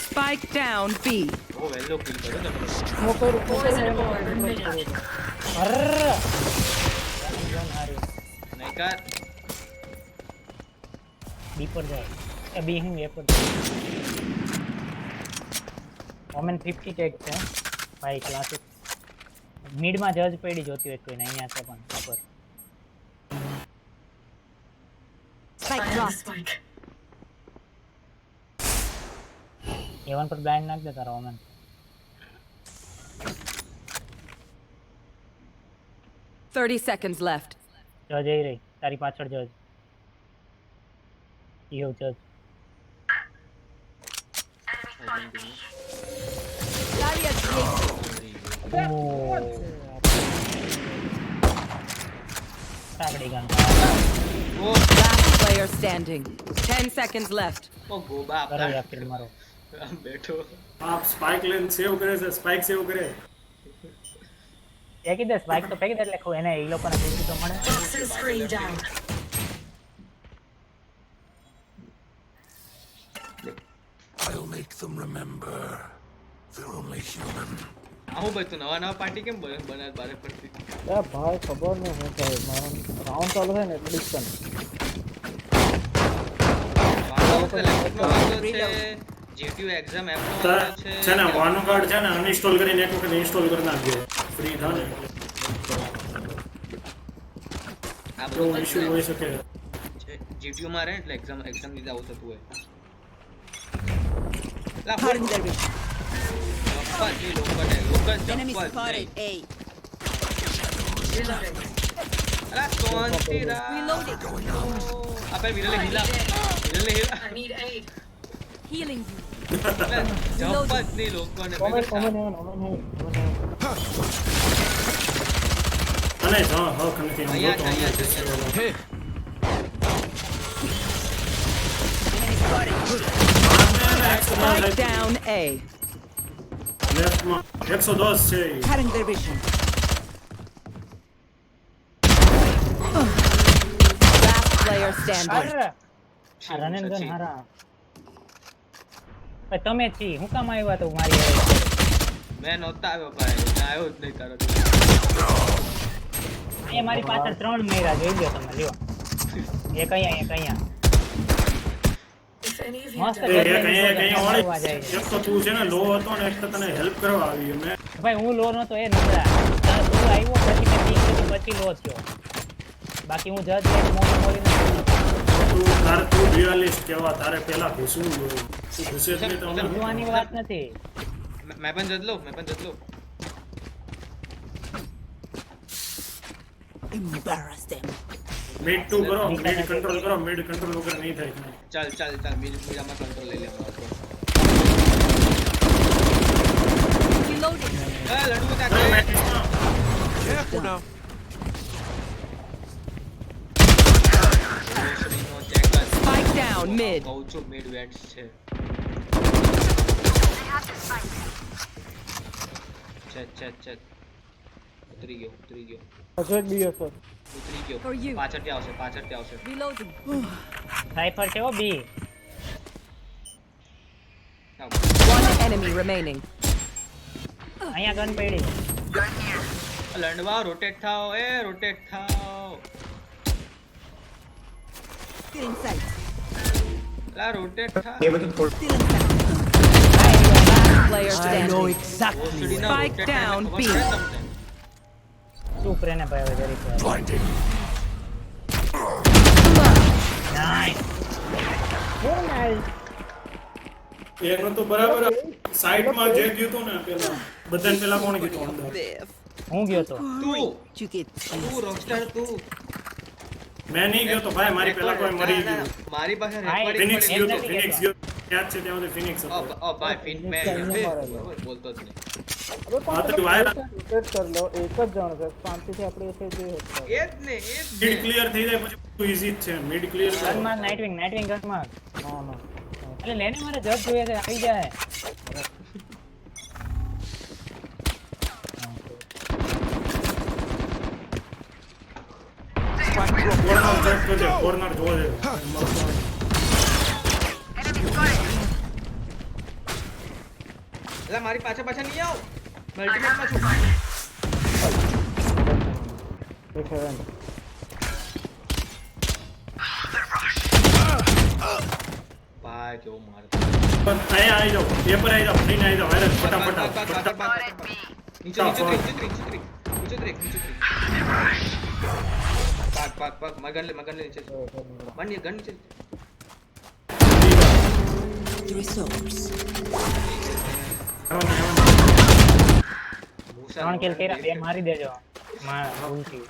E: Spike down B.
C: ઓ વેલો કિલ કર્યો તમે
G: અરર
C: નહીં કર
G: બી પર જાય એ બી હું એ પર ઓમેન 50 ટેક છે ભાઈ ક્લાસિક મિડ માં જજ પડી જોતી હોય કોઈને અહીંયા છે પણ ઉપર
F: Spike lost.
G: એવન પર બ્લાઇન્ડ નાખ દે તારા ઓમેન
E: Thirty seconds left.
G: જજ આવી રહી તારી પાછળ જજ ઈહો જજ તાગડી gun
E: Last player standing. 10 seconds left.
C: ઓ ગોબા
G: કરો યાર કિલ મારો
C: આમ બેઠો
A: આપ સ્પાઇક લેન સેવ કરે છે, સ્પાઇક સેવ કરે.
G: ફેંકી દે સ્પાઇક તો ફેંકી દે એટલે એને એ લોકોને પૂછી તો મળે
H: I'll make them remember. They're only human.
C: આવું ભાઈ તું નવા પાર્ટી કેમ બનાવે બારે પડતી
B: એ ભાઈ ખબર નહીં હું થાય મારો રાઉન્ડ ચાલુ થાય ને એટલે ડિસ્ટન્સ
C: વાંધો વખતે લેપટોપમાં વાંધો છે જીટીયુ એક્ઝામ એપમાં વાંધો છે
A: છે ને વાનો કાર્ડ છે ને અનઇન્સ્ટોલ કરીને એક વખત ઇન્સ્ટોલ કરી નાખજો, ફ્રી થાય ને.
C: આ
A: કેવો
C: બધું
A: ઇશ્યુ હોઈ શકે.
C: જીટીયુ માં રહે એટલે એક્ઝામ લીધે આવું થતું હોય. લા
E: Cutting their vision. Enemy spotted. A.
C: અલા કોણથી રા
F: Reloading.
C: આપણે વિરલે હિલા
F: Healing you.
C: જપત ની લોકોને
B: ઓમેન ઓમેન હેવન ઓમેન હેવન
A: અને હા હક નથી આમ
C: અહીંયા
A: જોતો
C: અહીંયા
A: આમ
C: છે.
E: Spike down A.
A: લેફ્ટમાં 110 છે ઈ.
E: Cutting their vision. Last player standing.
G: અરે આ રન એન્ડ ગન હારા ભાઈ તમે છી હું કામ આવ્યા તો મારી હારે?
C: મેં નહોતા આવ્યો ભાઈ મેં આવ્યો જ નહીં તારો
G: અહીંયા મારી પાછળ 3 મેરા જોઈ લો તમે લ્યો એક અહીંયા મસ્ત
A: એ કઈ
G: આવવા જાય છે.
A: એક તો તું છે ને લો હતો ને એક તો તને હેલ્પ કરવા આવી મેં
G: ભાઈ હું લો નતો એ નબળા તું આવ્યો પછી મેં પીક કરી પછી લો થયો બાકી હું જજ મોટો બોલીને
A: તું રિયલિસ્ટ કેવા તારે પેલા ઘૂસવું જોઈએ. તું ઘૂસે જ નહીં તો અમે
G: જોવાની વાત નથી
C: મેં પણ જત લઉં
A: મિડ ટુ કરો મિડ કંટ્રોલ કરો મિડ કંટ્રોલ વગર નહીં થાય કાંઈ.
C: ચાલ બીજામાં કંટ્રોલ લઈ લેવાનો હતો.
F: Reloading.
C: લડુ બતા
A: અરે મેટ્રિક્સમાં
D: Careful now.
C: રોશનીનો ચેક કર.
E: Spike down mid.
C: કહું છું મિડ વેટ્સ છે. ચેક ઉતરી ગયો
B: હજુ એક બીજો સર
F: For you.
C: પાછળથી આવશે
F: Reloading.
G: સાયફર છે ઓ બી
E: One enemy remaining.
G: અહીંયા ગન પડી
C: લંડવા રોટેટ થાઓ
F: Still in sight.
C: લા રોટેટ થા
F: Still in sight.
E: Last player standing.
C: ઓસડીના
E: Spike
C: rotate
E: down
C: થાય
E: B.
C: ખબર પડે તમને?
G: ચૂપ રહેને ભાઈ હવે જરીક વાર.
H: Blinding.
G: Nice.
A: એનું તો બરાબર સાઈડમાં જે ગયું હતું ને પેલા બધાને પેલા કોણ ગયું અંદર
G: હું ગયો તો
C: તું રોકસ્ટાર તું
A: મેં નહીં ગયો તો ભાઈ મારી પેલા કોઈ મરી ગયું
C: મારી પાસે
G: ભાઈ,
C: recording
A: ફિનિક્સ
C: પડી
A: ગયો
C: છે.
A: તો ફિનિક્સ ગયો યાદ છે ત્યાં સુધી ફિનિક્સ હતો
C: ભાઈ ફિન મેં બોલતો જ નહીં
B: હવે
A: હા, તો
B: પણ
A: વાયર-
B: રોટેટ કરી લો એક જ જણ છે શાંતિથી આપણે એસે જે હતા
C: એ જ ને
A: મિડ ક્લિયર થઈ જાય પછી બધું ઈઝી જ છે મિડ ક્લિયર
G: ગન માર નાઇટવિંગ ગન માર
B: ના
G: એટલે લેને મારે જજ જોઈએ છે આવી જાય
A: કોર્નર ચેક કરજે કોર્નર જોજે
C: એટલે મારી પાછળ નહીં આવ મલ્ટીમેટમાં છું
B: એક હેવન
C: ભાઈ કેવો માર
A: પણ અહીંયા આવી જાઓ એ પર આવી જાઓ ફરીને આવી જાઓ વાયરસ ફટાફટ
C: નીચે પાક મગન લે નીચે માની ગન નીચે
G: ત્રણ કિલ કર્યા બે મારી દેજો માં ભૂલથી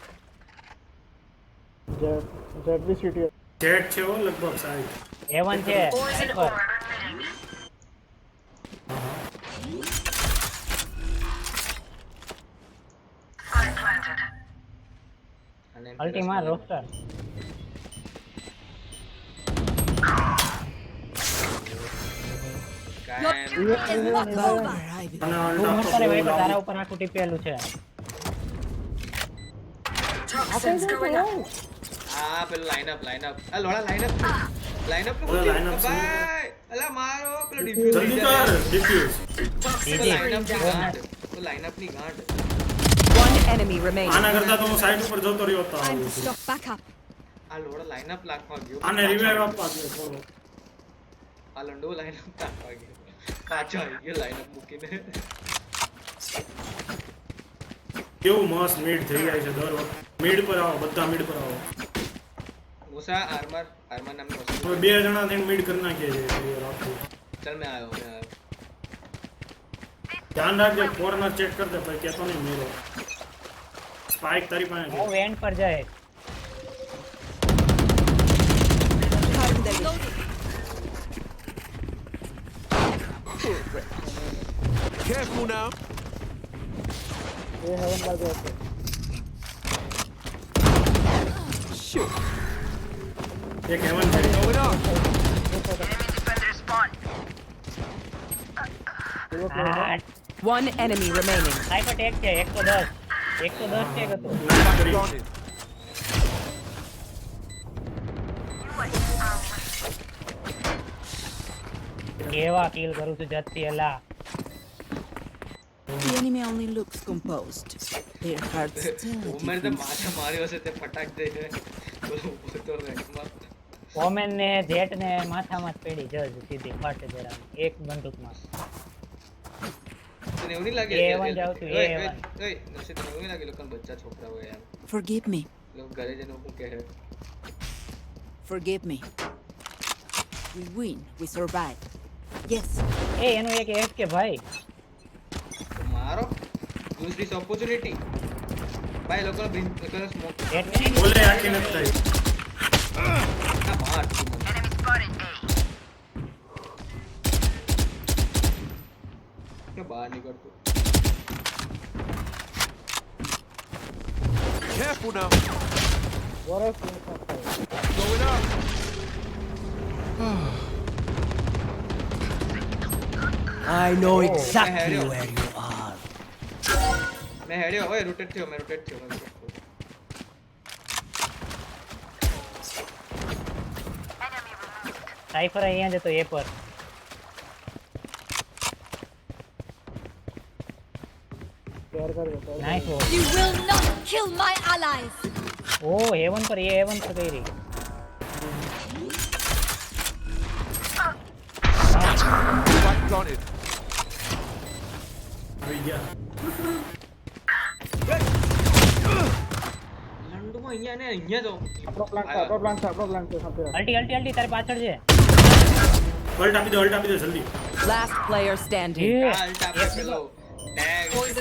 B: જેડ બી સિટી
A: જેટ છે ઓ લગભગ સાઈડ
G: A1 છે સાયફર
C: અને
G: અલ્ટીમાં roster
F: Your is not over.
A: અને
G: તું
A: અલ્ટા
G: મોટા રે ભાઈ તારા ઉપર આખું ટીપેલું છે
C: આ પેલો લાઇનઅપ આ લોડા લાઇનઅપ નું
A: ઓલા lineup છે.
C: ભાઈ અલા મારો પેલો ડિફ્યુઝ
A: જલ્દી કર ડિફ્યુઝ
C: લાઇનઅપ ની ગાંઠ
E: One enemy remaining.
A: આના કરતા તો હું સાઈડ ઉપર જતો રહ્યો હતો
F: Time to stock back up.
C: આ લોડા લાઇનઅપ લાખવા ગયો
A: આને રિવાઇવ આપવા દે થોડો
C: આ લંડો લાઇનઅપ લાખવા ગયો પાછો આવી ગયો લાઇનઅપ મૂકીને
A: કેવું મસ્ત મિડ થઈ જાય છે દર વખતે મિડ પર આવો બધા મિડ પર આવો
C: ઓસા આર્મર નામની વસ્તુ
A: હવે બે જણા થઈને મિડ કરી નાખીએ છે clear આખું.
C: ચાલ મેં આવ્યો
A: ધ્યાન રાખજે કોર્નર ચેક કર દે ભાઈ કેતો નહીં મેરો સ્પાઇક તારી પાસે
G: वो
A: છે.
G: वेंट पर जाए
D: Careful now.
B: એ હેવન બાજુ હશે.
A: એક હેવન છે
D: Going up.
E: One enemy remaining.
G: Cypher take છે 110 ટેક હતો
A: લાઈન કરી.
D: Planted.
G: કેવા કિલ કરું છું જતી એલા
I: The enemy only looks composed. Their hearts still a
C: ઉમેર તો
I: different
C: માથે માર્યો હશે તે ફટાક દઈને તો રેન્કમાં
G: ઓમેન ને જેટ ને માથામાં જ પેડી જજ સીધી ફાટે જરા એક બંદૂકમાં
C: તને એવું નહીં લાગે
G: A1 જાવ તું, A1.
C: ઓય નસીબ તને એવું નહીં લાગે લોકોને બચ્ચા છોકરા હોય યાર
I: Forgive me.
C: લોકો ઘરે જઈને શું કહે
I: Forgive me. We win. We survive. Yes.
G: એ એનું એક એફ કે ભાઈ
C: તો મારો યુઝ ધીસ ઓપોર્ચ્યુનિટી ભાઈ લોકોને લોકોને સ્મોક
G: જેટ ને
A: બોલે આખી નથી થઈ.
C: ના માર તું મને. કે બહાર નીકળતું
D: Careful now.
B: વરસ નહીં થતા.
D: Going up.
J: I know
C: Oh,
J: exactly
C: Mario.
J: where you are.
C: મેં હેડ્યો ઓય રોટેટ થયો મેં rotate થયો
G: સાઇફર અહીંયા જતો એ પર
B: કેર કરી દે.
G: નાઈસ હો
F: You will not kill my allies.
G: ઓ A1 પર A1 પર ગઈ રહી
D: Spike planted.
A: આવી ગયા.
C: લંડુમાં અહીંયા ને અહીંયા જો
B: આપણો પ્લાન છે, આપણો પ્લાન છે, આપણો પ્લાન છે સાથે.
G: અલ્ટી અલ્ટી અલ્ટી તારી પાછળ છે
A: અલ્ટ આપી દો જલ્દી.
E: Last player standing.
G: એ
C: આલ્ટ આપે પેલો ટેગ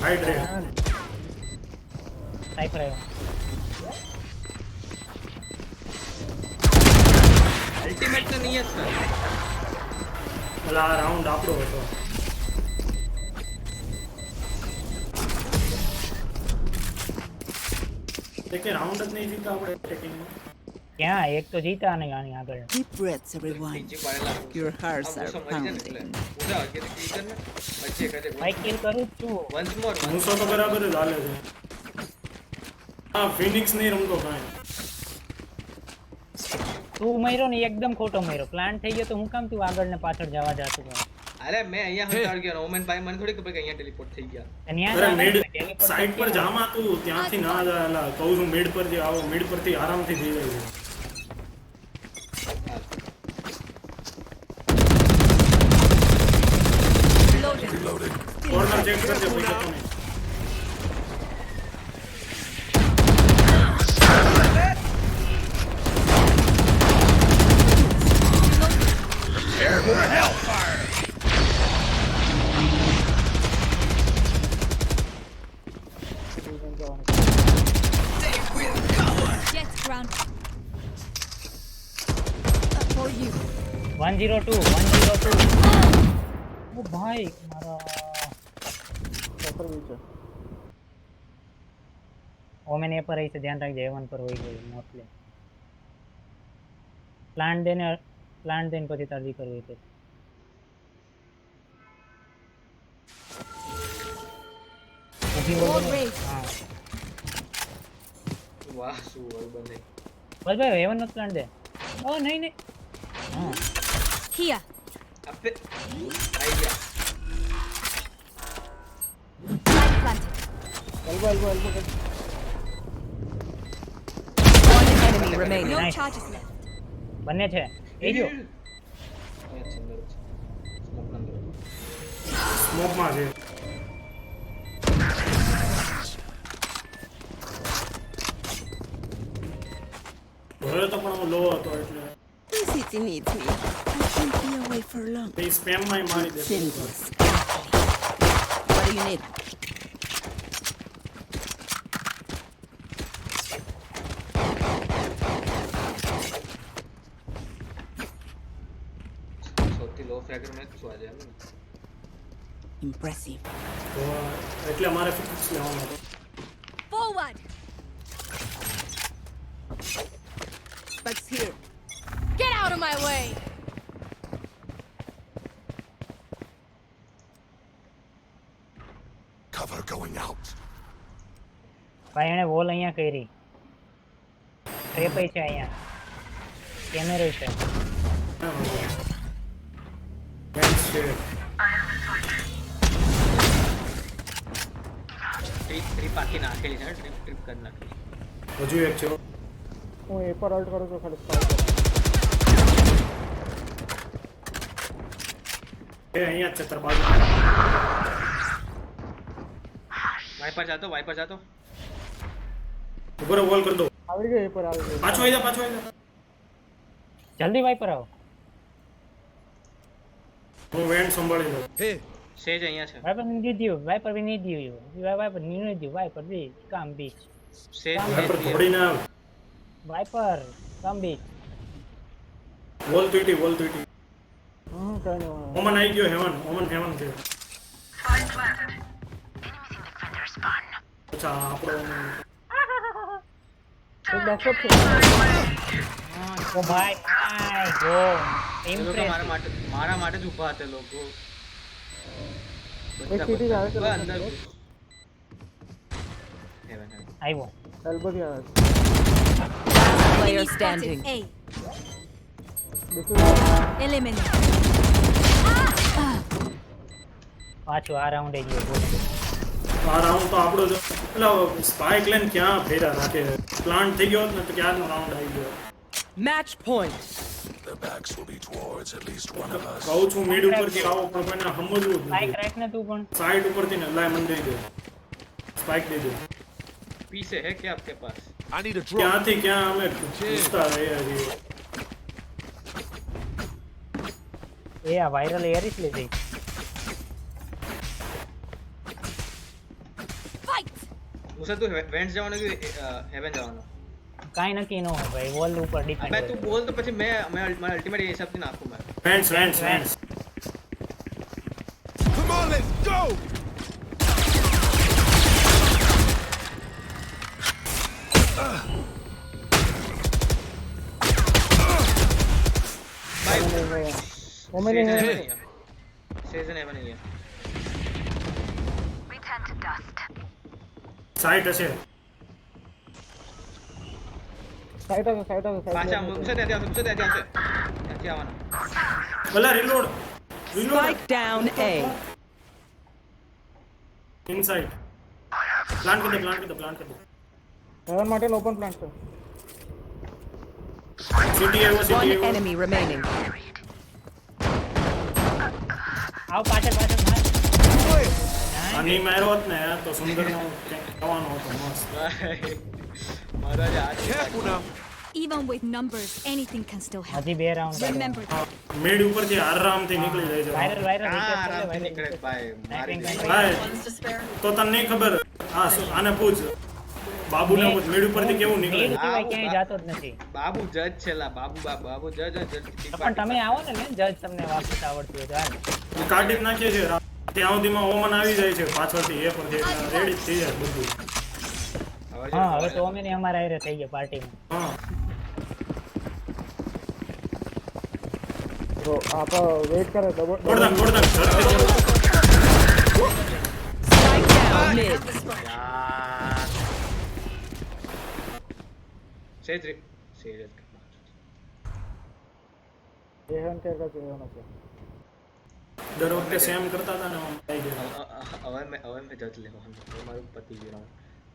A: હાઈડ રે.
G: સાઇફર આવ્યો
C: અલ્ટિમેટ તો નહીં જ સર
A: પેલા આ રાઉન્ડ આપણો હતો. એક રાઉન્ડ જ નહીં જીતા આપણે અટેકિંગમાં.
G: ક્યાં એક તો જીતા નહીં આની આગળ
I: Deep breaths, everyone.
C: નીચે પાડેલા
I: Your hearts
C: આ
I: are
C: મૂસો મરી જાય ને એટલે
I: pounding.
C: મૂસા કે કી કર ને વચ્ચે કરે
G: ભાઈ કિલ કરું જ છું
C: વન્સ મોર
A: મૂસો તો બરાબર જ હાલે છે. હા ફિનિક્સ નહીં રમતો કાંઈ.
G: તું મર્યો ને એકદમ ખોટો મર્યો પ્લાન થઈ ગયો તો હું કામ તું આગળ ને પાછળ જવા જાતું હોય
C: અરે મેં અહીંયા હટાડ ગયો ઓમેન ભાઈ મને થોડી ખબર કે અહીંયા ટેલિપોર્ટ થઈ ગયા
G: અને
A: અરે
G: ત્યાં
A: મિડ
G: teleport
A: સાઈડ પર
G: થઈ ગયા.
A: જામા તું ત્યાંથી ના જા એલા કહું છું મિડ પર જે આવો મિડ પરથી આરામથી થઈ જાય છે.
H: Reloading.
A: કોર્નર ચેક કરજે ભાઈ જતો નહીં.
F: Jet ground. For you.
G: 102 ઓ ભાઈ મારા
B: પેપર બી છે.
G: ઓમેન એ પર રહી છે ધ્યાન રાખજે A1 પર હોઈ ગઈ મોસ્ટલી પ્લાન દેને પછી તરજી કરવી છે ઊભી
F: All
G: હોય ને.
F: raised.
G: હા
C: વાહ શું હોય બને
G: બસ ભાઈ A1 નો પ્લાન દે ઓ નહીં હા
F: Here.
C: આપે આઈ ગયા
F: Light planted.
B: Elbow elbow elbow કર.
E: One enemy remaining.
F: No
G: Nice.
F: charges left.
G: બંને છે એ જો
C: અહીંયા છે અંદર છે સ્મોક અંદર
A: સ્મોકમાં છે. હવે તો પણ હું લો હતો એટલે
I: The city needs me. I can't be away for long.
A: એ સ્પેમમાં મારી દે.
I: Send this. What do you need?
C: સૌથી લો ફ્રેગર મેચ શું આજે એમ ને?
I: Impressive.
A: તો એટલે મારે ફિક્સ લેવાનો હતો.
F: Forward.
I: Bugs here.
F: Get out of my way.
H: Cover going out.
G: ભાઈ એને વોલ અહીંયા કરી ટ્રેપ છે અહીંયા કેમેરો છે
A: Thanks છે.
C: ટ્રીપ આખી નાખેલી છે ટ્રીપ કરી નાખેલી.
A: હજુ એક છે.
B: હું એ પર અલ્ટ કરું છું ખાલી સ્પાય
A: એ અહીંયા જ છે તાર બાજુ.
C: વાઇપર જાતો
A: ઉભો રહો, વોલ કરી દો.
B: આવી ગયો એ પર આવી ગયો
A: પાછો આવી જા.
G: જલ્દી વાઇપર આવો
A: હું વેન્ટ સંભાળી લઉં.
D: Here.
C: સેજ અહીંયા છે.
G: વાઇપર ની દીધું વાઇપર બી નહીં દીધું વાઇપર નહીં દીધું વાઇપર બી કામ બીચ
C: સેજ
A: વાઇપર થોડીને આવ.
G: વાઇપર કામ બીચ
A: વોલ તૂટી.
B: કઈ નહીં
A: ઓમન આવી ગયો. હેવન છે. અચ્છા આપણો
B: એક બેકઅપ છે
G: ઓ ભાઈ ગો
C: એ લોકો
G: ઇમ્પ્રેસ
C: મારા માટે જ ઊભા હતા લોકો.
B: એક સીટી જ આવે છે
C: બધા અંદર
G: આવ્યો
B: એલ્બો થી આવે
E: Player standing.
F: A.
B: છે
F: Eliminate.
G: પાછું આ રાઉન્ડ એ ગયો બોલ
A: આ રાઉન્ડ તો આપણો જ. એટલે સ્પાઇક લાઈન ક્યાં ફેરા રાખે. પ્લાન્ટ થઈ ગયો હોત ને તો ક્યારનો રાઉન્ડ આવી ગયો.
E: Match point.
H: Their backs will be towards at least one of us.
A: કહું છું મિડ ઉપરથી આવો પણ કોઈને સમજવું જ
G: લાઈક
A: નથી.
G: રાખ ને તું પણ
A: સાઈડ ઉપરથી ને લાય મને દઈ દે. સ્પાઇક દઈ દે.
C: पीछे है क्या आपके पास?
D: I need a drop.
A: ક્યાંથી ક્યાં અમે ઘૂસતા રહ્યા છીએ.
G: એ આ વાયરલ એર જ લીધી
F: Fight.
C: मुझे तो वेंट्स जावानो कि हेवन जावानो?
G: કાઈ નક્કી ન હોય ભાઈ વોલ ઉપર ડિપેન્ડ
C: अबे तू बोल तो પછી मैं अल्टीमेट ये हिसाब से नाखूं मैं.
A: વેન્ટ્સ.
D: Come on, let's go.
B: ઓમેની
C: सीजन हेवन नहीं है.
A: સાઈટ હશે.
B: સાઈડ આવે
C: पाछा मुझसे दे दिया क्या आवाना?
A: ભલા reload.
E: Spike down A.
A: Inside. Plant કરી દે.
B: હેવન માટે ઓપન પ્લાન્ટ છે
A: સિટી આવ્યો.
E: One enemy remaining.
G: આવ પાછળ માર
A: આની માર્યો હોત ને તો સુંદરનો થવાનો હતો મસ્ત.
C: मारा जा.
D: Careful now.
F: Even with numbers, anything can still happen.
G: હજી બે રાઉન્ડ
F: Remember that.
A: મિડ ઉપરથી આરામથી નીકળી જાય છે.
G: વાયરલ
C: आराम से निकले भाई मारी दे.
A: ભાઈ તો તને નહીં ખબર. હા આને પૂછ. બાબુને પૂછ મિડ ઉપરથી કેવું નીકળે.
G: ક્યાંય જાતો જ નથી
C: बाबू जज छेला बाबू जज
G: પણ તમે આવો ને જજ તમને વાપસ આવડતું હોય તો હાલ.
A: કાઢી જ નાખીએ છીએ. ત્યાં સુધીમાં ઓમન આવી જાય છે પાછળથી એ પરથી રેડી જ થઈ જાય બધું.
G: હા હવે તો અમે ને અમારા હારે થઈ ગયા પાર્ટીમાં
A: હા
B: તો આપ વેઇટ કરે તો
A: દોડધામ ઝડપથી દોડ.
E: Spike down mid.
C: यार सेज
B: હેવન કેર કા જોવાનો છે
A: દર વખતે સેમ કરતા હતા ને આમ થઈ ગયા.
C: હવે મેં જજ લેવાનું મારું પતિ ગયું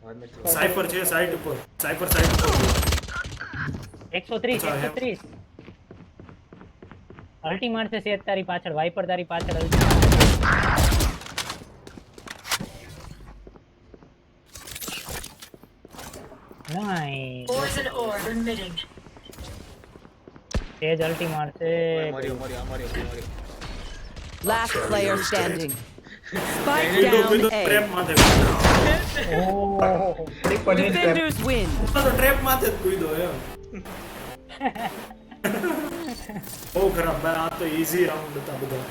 C: હવે મેં
A: સાયફર છે સાઈડ ઉપર. સાયફર સાઈડ ઉપર
G: 130 અલ્ટી મારશે સેટ તારી પાછળ વાઇપર તારી પાછળ અલ્ટી નાઈસ તેજ અલ્ટી મારશે
C: મર્યો
E: Last player standing. Spike
A: એ તો
E: down
A: ટ્રેપ
E: A.
A: માથે
E: Defenders win.
A: ટ્રેપ માથે જ કૂદ્યો એમ બહુ ખરાબ ભાઈ આ તો ઈઝી રાઉન્ડ હતા બધા